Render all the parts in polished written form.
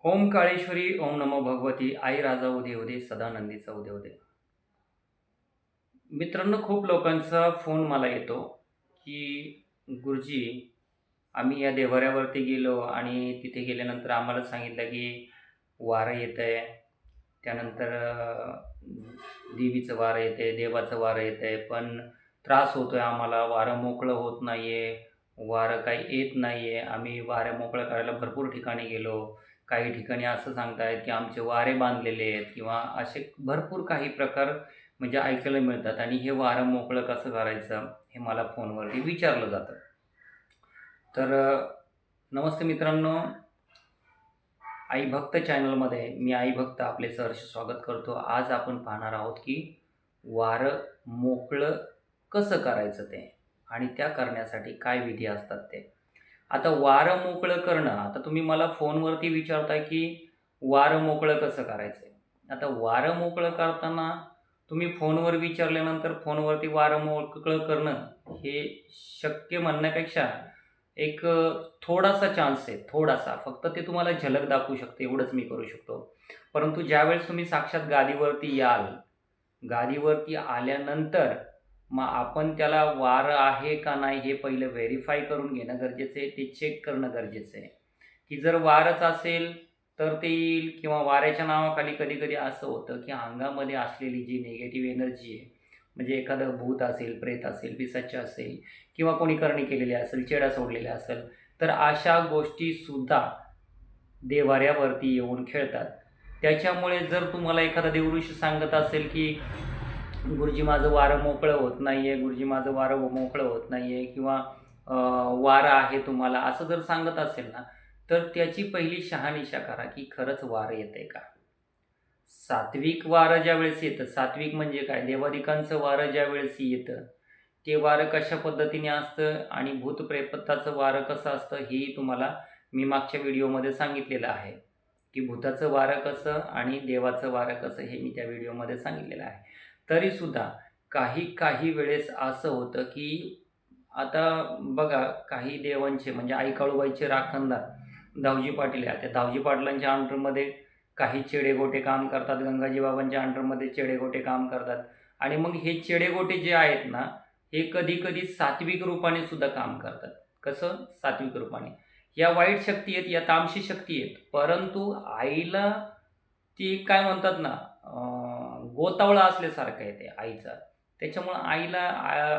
ओम काळेश्वरी ओम नमो भगवती आई राजा उदे उदे सदानंदीचा उदे उदे. मित्रांनो, खूप लोकांचा फोन मला येतो की गुरुजी, आम्ही या देवाऱ्यावरती गेलो आणि तिथे गेल्यानंतर आम्हाला सांगितलं की वारं येतंय. त्यानंतर देवीचं वारं येतंय, देवाचं वारं येतंय, पण त्रास होतोय आम्हाला. वारं मोकळं होत नाहीये, वारं काही येत नाहीये. आम्ही वारं मोकळं करायला भरपूर ठिकाणी गेलो. काही ठिकाणी असं सांगतायत की आमचे वारे बांधलेले आहेत किंवा असे भरपूर काही प्रकार म्हणजे ऐकायला मिळतात आणि हे वारं मोकळं कसं करायचं हे मला फोनवरती विचारलं जातं. तर नमस्ते मित्रांनो, आई भक्त चॅनलमध्ये मी आई भक्त आपले सहर्ष स्वागत करतो. आज आपण पाहणार आहोत की वारं मोकळं कसं करायचं ते आणि त्या करण्यासाठी काय विधी असतात ते. आता वारं मोकळं करणं, आता तुम्ही मला फोनवरती विचारताय की वारं मोकळं कसं करायचं आहे. आता वारं मोकळं करताना तुम्ही फोनवर विचारल्यानंतर फोनवरती वारं मोकळं करणं हे शक्य म्हणण्यापेक्षा एक थोडासा चान्स आहे, थोडासा. फक्त ते तुम्हाला झलक दाखवू शकते, एवढंच मी करू शकतो. परंतु ज्यावेळेस तुम्ही साक्षात गादीवरती याल, गादीवरती आल्यानंतर मग आपण त्याला वारं आहे का नाही हे पहिलं व्हेरिफाय करून घेणं गरजेचं आहे. ते चेक करणं गरजेचं आहे, की जर वारंच असेल तर ते येईल किंवा वाऱ्याच्या नावाखाली कधी-कधी असं होतं, की अंगामध्ये असलेली जी निगेटिव्ह एनर्जी आहे, म्हणजे एखादं भूत असेल, प्रेत असेल, पिशाच असेल किंवा कोणी करणी केलेली असेल, चेडा सोडलेला असेल, तर अशा गोष्टीसुद्धा देव्हाऱ्यावरती येऊन खेळतात. त्याच्यामुळे जर तुम्हाला एखादा देवऋषी सांगत असेल, की गुरुजी माझं वारं मोकळं होत नाही आहे, गुरुजी माझं वारं मोकळं होत नाही आहे किंवा वारं आहे तुम्हाला, असं जर सांगत असेल ना, तर त्याची पहिली शहानिशा करा, की खरंच वारं येतंय का? सात्विक वारं ज्यावेळेस येतं, सात्विक म्हणजे काय? देवादिकांचं वारं ज्यावेळेस येतं, ते वारं कशा पद्धतीने असतं आणि भूत-प्रेताचं वारं कसं असतं, हेही तुम्हाला मी मागच्या व्हिडिओमध्ये सांगितलेलं आहे, की भूताचं वारं कसं आणि देवाचं वारं कसं, हे मी त्या व्हिडिओमध्ये सांगितलेलं आहे. तरीसुद्धा काही वेळेस असं होतं, की आता बघा, काही देवांचे म्हणजे आई काळूबाईचे राखणदार धावजी पाटील आहे. त्या धावजी पाटलांच्या अंडरमध्ये काही चेडेगोटे काम करतात, गंगाजी बाबांच्या अंडरमध्ये चेडेगोटे काम करतात आणि मग हे चेडेगोटे जे आहेत ना, हे कधी-कधी सात्विक रूपाने सुद्धा काम करतात. कसं? सात्विक रूपाने. या वाईट शक्ती आहेत, या तामसी शक्ती आहेत. परंतु आईला ती काय म्हणतात ना, गोतावळा असल्यासारखं आहे ते आईचा. त्याच्यामुळं आईला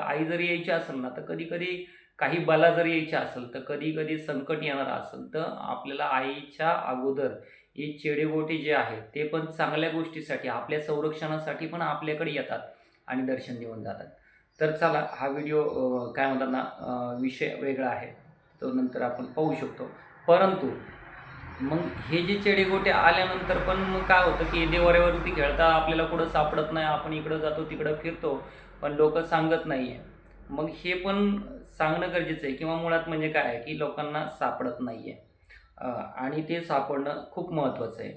आई जर यायची असेल ना, तर कधी-कधी काही बला जर यायची असेल, तर कधी-कधी संकट येणार असेल, तर आपल्याला आईच्या अगोदर हे चेडेगोटे जे आहेत, ते पण चांगल्या गोष्टीसाठी, आपल्या संरक्षणासाठी पण आपल्याकडे येतात आणि दर्शन देऊन जातात. तर चला, हा व्हिडिओ काय म्हणतात ना, विषय वेगळा आहे. तो नंतर आपण पाहू शकतो. परंतु मग हे जे चेडेगोटे आल्यानंतर पण मग काय होतं, की देवाऱ्यावरती खेळता आपल्याला कुठं सापडत नाही. आपण इकडं जातो, तिकडं फिरतो, पण लोकं सांगत नाही आहे. मग हे पण सांगणं गरजेचं आहे किंवा मुळात म्हणजे काय आहे, की लोकांना सापडत नाही आहे. आणि ते सापडणं खूप महत्त्वाचं आहे.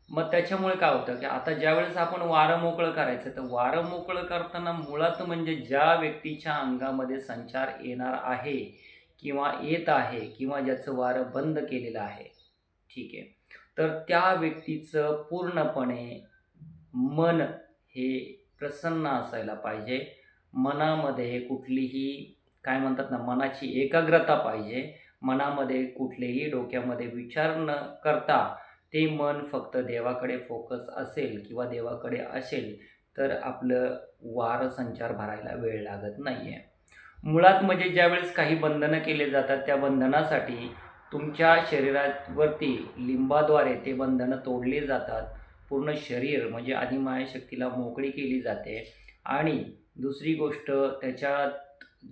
मग त्याच्यामुळे काय होतं, की आता ज्यावेळेस आपण वारं मोकळं करायचं, तर वारं मोकळं करताना मुळात म्हणजे ज्या व्यक्तीच्या अंगामध्ये संचार येणार आहे किंवा येत आहे किंवा ज्याचं वारं बंद केलेलं आहे, ठीक आहे. तर त्या व्यक्तीचं पूर्णपणे मन हे प्रसन्न असायला पाहिजे. मनामध्ये कुठलीही काय म्हणतात ना, मनाची एकाग्रता पाहिजे. मनामध्ये कुठलेही डोक्यामध्ये विचार न करता ते मन फक्त देवाकडे फोकस असेल किंवा देवाकडे असेल, तर आपलं वारसंचार भरायला वेळ लागत नाही आहे. मुळात म्हणजे ज्यावेळेस काही बंधनं केले जातात, त्या बंधनासाठी तुमच्या शरीरावरती लिंबाद्वारे ते बंधनं तोडली जातात. पूर्ण शरीर म्हणजे आदिमाया शक्तीला मोकळी केली जाते आणि दुसरी गोष्ट त्याच्यात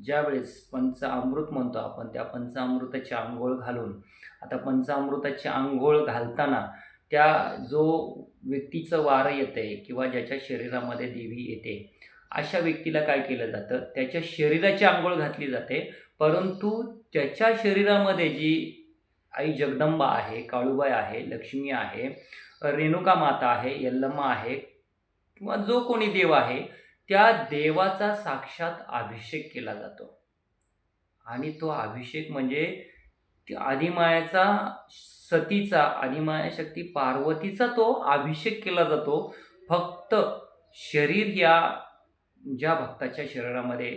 ज्यावेळेस पंचामृत म्हणतो आपण, त्या पंचामृताची अंघोळ घालून, आता पंचामृताची अंघोळ घालताना त्या जो व्यक्तीचं वारं येतंय किंवा ज्याच्या शरीरामध्ये देवी येते, अशा व्यक्तीला काय केलं जातं, त्याच्या शरीराची अंघोळ घातली जाते. परंतु त्याच्या शरीरामध्ये जी आई जगदंबा आहे, काळूबाई आहे, लक्ष्मी आहे, रेणुका माता आहे, यल्लम्मा आहे किंवा जो कोणी देव आहे, त्या देवाचा साक्षात अभिषेक केला जातो. आणि तो अभिषेक म्हणजे ती आदिमायेचा, सतीचा, आदिमाया शक्ती पार्वतीचा तो अभिषेक केला जातो. फक्त शरीर या ज्या भक्ताच्या शरीरामध्ये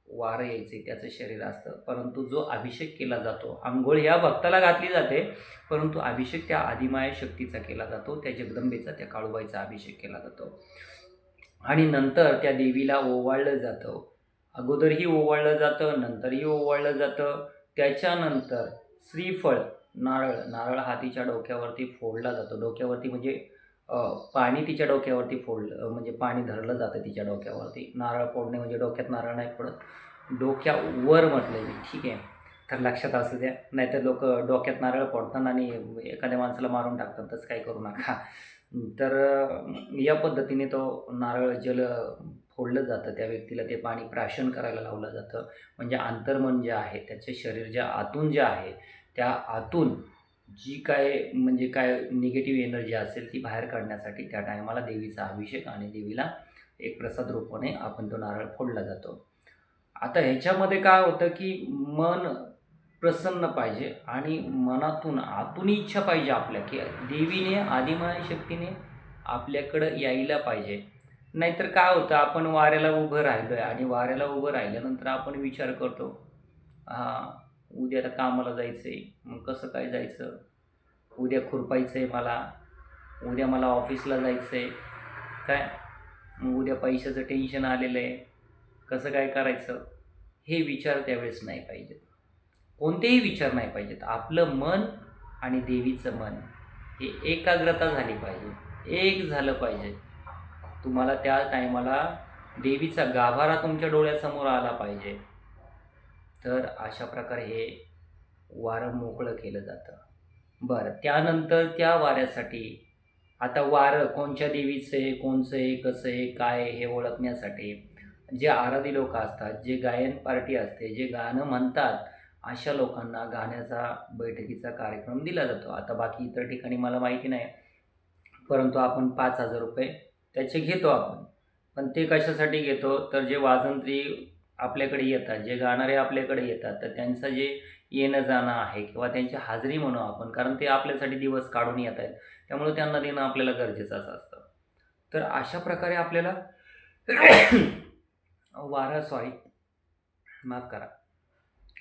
वारं यायचे त्याचं शरीर असतं, परंतु जो अभिषेक केला जातो, अंघोळ या भक्ताला घातली जाते, परंतु अभिषेक त्या आदिमाया शक्तीचा केला जातो, त्या जगदंबेचा, त्या काळूबाईचा अभिषेक केला जातो. आणि नंतर त्या देवीला ओवाळलं जातं. अगोदरही ओवाळलं जातं, नंतरही ओवाळलं जातं. त्याच्यानंतर श्रीफळ, नारळ हा तिच्या डोक्यावरती फोडला जातो. डोक्यावरती म्हणजे पाणी तिच्या डोक्यावरती फोडलं, म्हणजे पाणी धरलं जातं तिच्या डोक्यावरती. नारळ फोडणे म्हणजे डोक्यात नारळ नाही फोडत, डोक्यावर म्हटलं मी, ठीक आहे. तर लक्षात असू द्या, नाहीतर लोक डोक्यात नारळ फोडतात आणि एखाद्या माणसाला मारून टाकतात, तसं काही करू नका. तर या पद्धतीने तो नारळ जल फोडलं जातं, त्या व्यक्तीला ते पाणी प्राशन करायला लावलं जातं. म्हणजे अंतर्मन जे आहे, त्याचे शरीर ज्या आतून जे आहे, त्या आतून जी काय म्हणजे काय निगेटिव्ह एनर्जी असेल ती बाहेर काढण्यासाठी त्या टायमाला देवीचा अभिषेक आणि देवीला एक प्रसाद रूपाने आपण तो नारळ फोडला जातो. आता ह्याच्यामध्ये काय होतं की मन प्रसन्न पाहिजे आणि मनातून आतून इच्छा पाहिजे आपल्या, की देवीने, आदिमाया शक्तीने आपल्याकडं यायला पाहिजे. नाहीतर काय होतं, आपण वाऱ्याला उभं राहिलो आहे आणि वाऱ्याला उभं राहिल्यानंतर आपण विचार करतो, हां, उद्या आता कामाला जायचं आहे, मग कसं काय जायचं? उद्या खुरपायचं आहे मला, उद्या मला ऑफिसला जायचं आहे, काय? मग उद्या पैशाचं टेन्शन आलेलं आहे, कसं काय करायचं? हे विचार त्यावेळेस नाही पाहिजेत. कोणतेही विचार नाही पाहिजेत. आपलं मन आणि देवीचं मन हे एकाग्रता झाली पाहिजे, एक झालं पाहिजे. तुम्हाला त्या टायमाला देवीचा गाभारा तुमच्या डोळ्यासमोर आला पाहिजे. तर अशा प्रकारे हे वारं मोकळं केलं जातं. बरं, त्यानंतर त्या वाऱ्यासाठी आता वारं कोणत्या देवीचं आहे, कोणचं आहे, कसं आहे, काय आहे हे ओळखण्यासाठी जे आराधी लोक असतात, जे गायन पार्टी असते, जे गाणं म्हणतात, अशा लोकांना गाण्याचा बैठकीचा कार्यक्रम दिला जातो. आता बाकी इतर ठिकाणी मला माहिती नाही, परंतु आपण 5,000 रुपये त्याचे घेतो आपण. पण ते कशासाठी घेतो, तर जे वाजंत्री आपल्याकडे येतात, जे गाणारे आपल्याकडे येतात, तर त्यांचं जे येणं जाणं आहे किंवा त्यांची हाजरी म्हणू आपण, कारण ते आपल्यासाठी दिवस काढून येत आहेत, त्यामुळे त्यांना देणं आपल्याला गरजेचंच असतं. तर अशा प्रकारे आपल्याला माफ करा.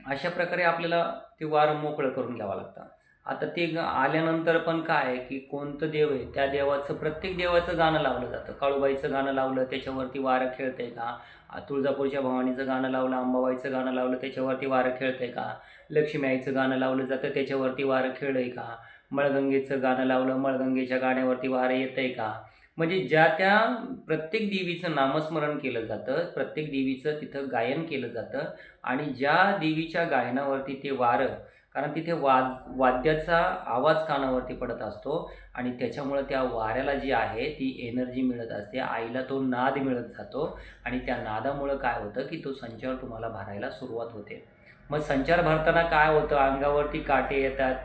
अशा प्रकारे आपल्याला ते वारं मोकळं करून घ्यावं लागतं. आता ते आल्यानंतर पण काय आहे, की कोणतं देव आहे, त्या देवाचं, प्रत्येक देवाचं गाणं लावलं जातं. काळूबाईचं गाणं लावलं, त्याच्यावरती वारं खेळतंय का? तुळजापूरच्या भवानीचं गाणं लावलं, अंबाबाईचं गाणं लावलं, त्याच्यावरती वारं खेळतंय का? लक्ष्मी आईचं गाणं लावलं जातं, त्याच्यावरती वारं खेळलंय का? मळगंगेचं गाणं लावलं, मळगंगेच्या गाण्यावरती वारं येतंय का? म्हणजे ज्या त्या प्रत्येक देवीचं नामस्मरण केलं जातं, प्रत्येक देवीचं तिथं गायन केलं जातं आणि ज्या देवीच्या गायनावरती ते वारं, कारण तिथे वाद्याचा आवाज कानावरती पडत असतो आणि त्याच्यामुळं त्या वाऱ्याला जी आहे ती एनर्जी मिळत असते, आईला तो नाद मिळत जातो आणि त्या नादामुळं काय होतं, की तो संचार तुम्हाला भरायला सुरुवात होते. मग संचार भरताना काय होतं, अंगावरती काटे येतात,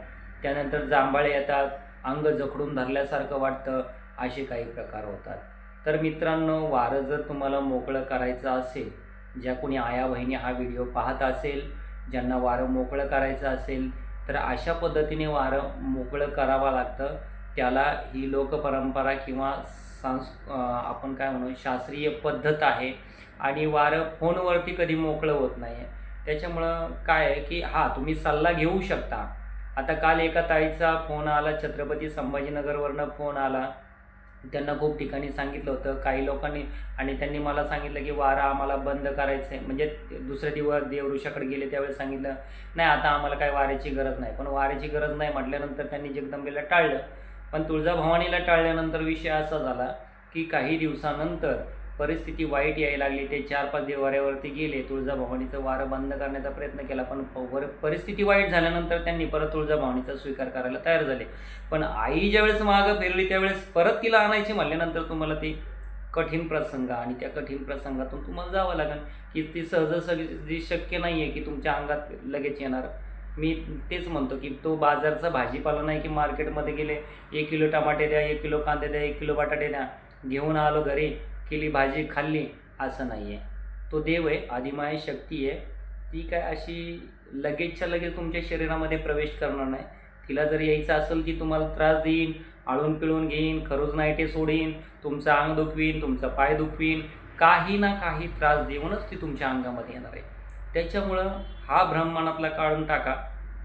त्यानंतर जांभळे येतात, अंग जखडून धरल्यासारखं वाटतं, असे काही प्रकार होतात. तर मित्रांनो, वारं जर तुम्हाला मोकळं करायचं असेल, ज्या कोणी आया बहिणी हा व्हिडिओ पाहत असेल, ज्यांना वारं मोकळं करायचं असेल, तर अशा पद्धतीने वारं मोकळं करावं लागतं. त्याला ही लोकपरंपरा किंवा आपण काय म्हणू, शास्त्रीय पद्धत आहे आणि वारं फोनवरती कधी मोकळं होत नाही आहे. त्याच्यामुळं काय आहे, की तुम्ही सल्ला घेऊ शकता. आता काल एका ताईचा फोन आला, छत्रपती संभाजीनगरवरनं फोन आला. त्यांना खूप ठिकाणी सांगितलं होतं काही लोकांनी, आणि त्यांनी मला सांगितलं की वारा आम्हाला बंद करायचं आहे. म्हणजे दुसऱ्या दिवस देवऋषाकडे गेले त्यावेळेस सांगितलं, नाही आता आम्हाला काय वाऱ्याची गरज नाही. पण वाऱ्याची गरज नाही म्हटल्यानंतर त्यांनी जगदंबेला टाळलं. पण तुळजाभवानीला टाळल्यानंतर विषय असा झाला की काही दिवसानंतर परिस्थिती वाईट यायला लागली. ते 4-5 देवाऱ्यावरती गेले, तुळजाभवानीचं वारं बंद करण्याचा प्रयत्न केला, पण परिस्थिती वाईट झाल्यानंतर त्यांनी परत तुळजाभवानीचा स्वीकार करायला तयार झाले. पण आई ज्यावेळेस मागं फिरली त्यावेळेस परत तिला आणायची म्हटल्यानंतर तुम्हाला ते कठीण प्रसंग, आणि त्या कठीण प्रसंगातून तुम्हाला जावं लागेल, की ती सहजासहजी शक्य नाही आहे की तुमच्या अंगात लगेच येणार. मी तेच म्हणतो की तो बाजारचा भाजीपाला नाही की मार्केटमध्ये गेले, 1 किलो टमाटे द्या, 1 किलो कांदे द्या, 1 किलो बटाटे द्या, घेऊन आलो घरी, केली भाजी, खाल्ली, असं नाही आहे. तो देव आहे, आदिमाय शक्ती आहे. ती काय अशी लगेचच्या लगेच तुमच्या शरीरामध्ये प्रवेश करणार नाही. तिला जर यायचं असेल ती तुम्हाला त्रास देईन, आळून पिळून घेईन, खरूज नाईटे सोडीन, तुमचं अंग दुखवीन, तुमचा पाय दुखवीन, काही ना काही त्रास देऊनच ती तुमच्या अंगामध्ये येणार आहे. त्याच्यामुळं हा भ्रम मनातला काढून टाका.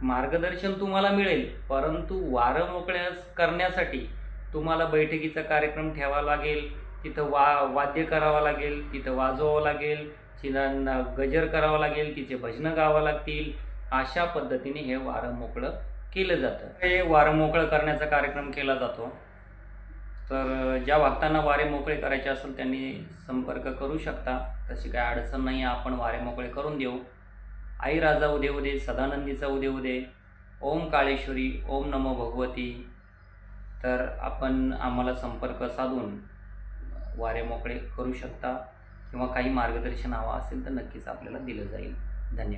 मार्गदर्शन तुम्हाला मिळेल, परंतु वारं मोकळ्या करण्यासाठी तुम्हाला बैठकीचा कार्यक्रम ठेवावा लागेल, तिथं वाद्य करावं लागेल, तिथं वाजवावं लागेल, तिला गजर करावं लागेल, तिचे भजनं गावं लागतील. अशा पद्धतीने हे वारं मोकळं केलं जातं. हे वारं मोकळं करण्याचा कार्यक्रम केला जातो. तर ज्या भक्तांना वारे मोकळे करायचे असेल त्यांनी संपर्क करू शकता. तशी काय अडचण नाही, आपण वारे मोकळे करून देऊ. आई राजा उदे उदे, सदानंदीचा उदे उदे, ओम काळेश्वरी, ओम नमो भगवती. तर आपण आम्हाला संपर्क साधून वारे मोकळे करू शकता किंवा काही मार्गदर्शन हवं असेल तर नक्कीच आपल्याला दिलं जाईल. धन्यवाद.